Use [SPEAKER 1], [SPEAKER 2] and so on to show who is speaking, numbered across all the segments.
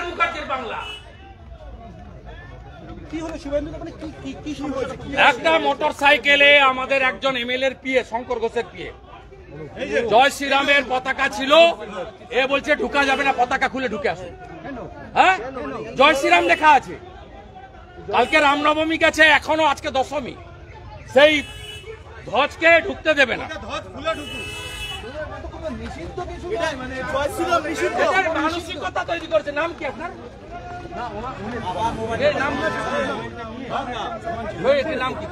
[SPEAKER 1] প্রণব মুখার্জির বাংলা। একটা মোটর সাইকেলে আমাদের একজন এমএলএর পিএ শঙ্কর ঘোষের পিএ জয় শ্রীরামের পতাকা ছিল, এ বলছে ঢুকা যাবে না, পতাকা খুলে ঢুকে আসে। হ্যাঁ, জয় শ্রীরাম লেখা আছে। কালকে রামনবমী গেছে, এখনো আজকে দশমী, সেই ধ্বজকে ঢুকতে দেবে না। মানসিকতা তৈরি করেছে। নাম কি আপনার? নাম কি? নাম কি?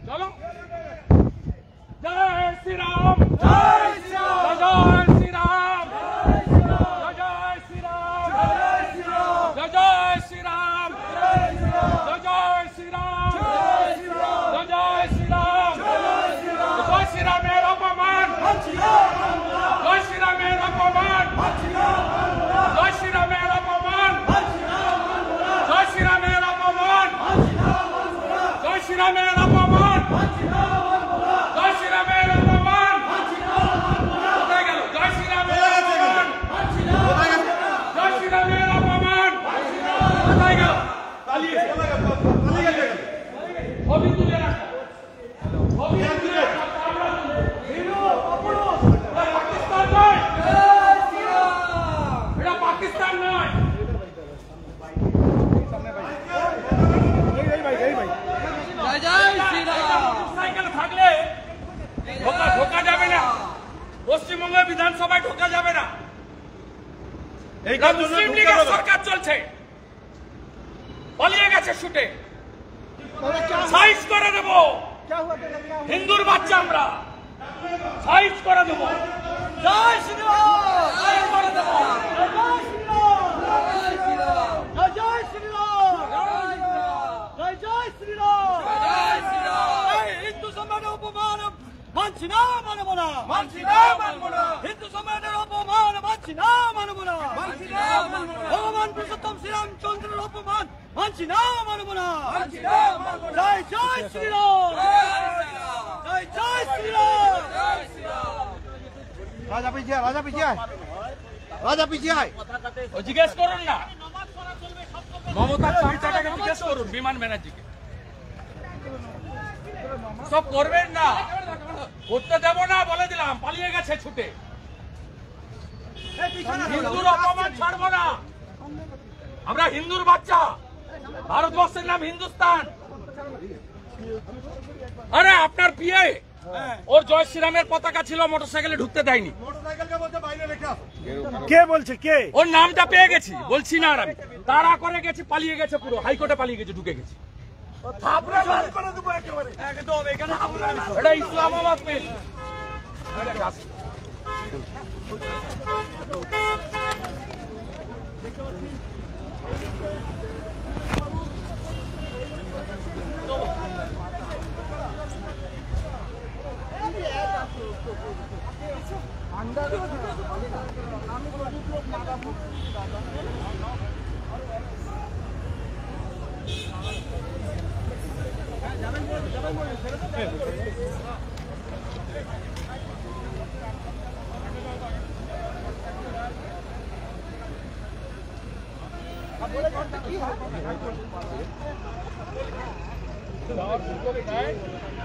[SPEAKER 1] চলো। জয় শ্রীরাম, জয় শ্রীরাম, জয় শ্রীরাম, জয় শ্রীরাম, জয় শ্রীরাম, জয় শ্রীরাম, জয় শ্রীরাম, জয় শ্রীরাম। জয় শ্রীরামের অপমান, জয় শ্রীরামের অপমান, জয় শ্রীরামের অপমান, জয় শ্রীরামের অপমান, জয় শ্রীরামের অপমান, জয় শ্রীরামের অপমান। কোথায় গেল? জয় শ্রীরামের অপমান, জয় শ্রীরামের অপমান। কোথায় গেল? ছবি তুলে রাখো, ছবি তুলে রাখো। পাকিস্তান নয়, এটা পাকিস্তান নয়। সাইকেল থাকলে ঢোকা যাবে না, পশ্চিমবঙ্গের বিধানসভায় ঢোকা যাবে না। মুসলিম লীগের সরকার চলছে, পালিয়ে গেছে ছুটে। সাইজ করে দেব, হিন্দুর বাচ্চা আমরা, সাইজ করে দেব। জয় শ্রীরাম, সাইজ করে দেব। জয় শ্রীরাম, জয় শ্রীরাম, জয় শ্রীরাম, জয় জয় শ্রীরাম, জয় শ্রীরাম। হিন্দু সম্মানের অপমান মানছি না, মানব না, মানছি না, মানব না। হিন্দু সম্মানের অপমান মানছি না, মানব না, মানছি না, মানব না। ভগবান পুরুষোত্তম শ্রীরামচন্দ্রের অপমান মানছি না, মানব না, মানছি না, মানব না। জয় জয় শ্রীরাম, জয় জয় শ্রীরাম, জয় শ্রীরাম। রাজা পিছিয়ে, রাজা পিছিয়ে, রাজা পিছিয়ে। ও জিজ্ঞেস করুন না, মমতার চামচাটাকে জিজ্ঞেস করুন, বিমান ব্যানার্জিকে। সব করবেন না, করতে দেব না, বলে দিলাম। পালিয়ে গেছে ছুটে। হিন্দুর অপমান ছাড়বো না, আমরা হিন্দুর বাচ্চা। ভারতবর্ষের নাম হিন্দুস্তান। আরে আপনার পিএ, ওর জয় শ্রীরামের পতাকা ছিল, মোটরসাইকেলে ঢুকতে দেয়নি।
[SPEAKER 2] কে বলছে? কে?
[SPEAKER 1] ওর নামটা পেয়ে গেছি, বলছি না আর আমি। তাড়া করে গেছি, পালিয়ে গেছে, পুরো হাইকোর্টে পালিয়ে গেছে, ঢুকে গেছে। এটা ইসলামাবাদ পেল।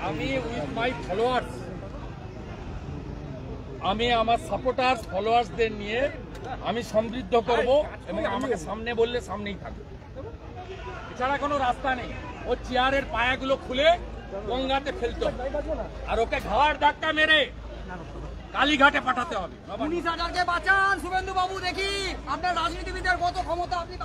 [SPEAKER 1] আমি উইথ মাই ফলোয়ার্স, আমি আমার সাপোর্টার্স ফলোয়ার্সদের নিয়ে আমি সমৃদ্ধ করব এবং আমাকে সামনে বললে সামনেই থাকবে। এছাড়া কোনো রাস্তা নেই। ও চেয়ারের পায়াগুলো খুলে গঙ্গাতে ফেলতে হবে, আর ওকে ঘাড় ধাক্কা মেরে কালীঘাটে পাঠাতে হবে।
[SPEAKER 3] 19,000কে বাঁচান শুভেন্দু বাবু। দেখি আপনার রাজনীতিবিদের কত ক্ষমতা আপনি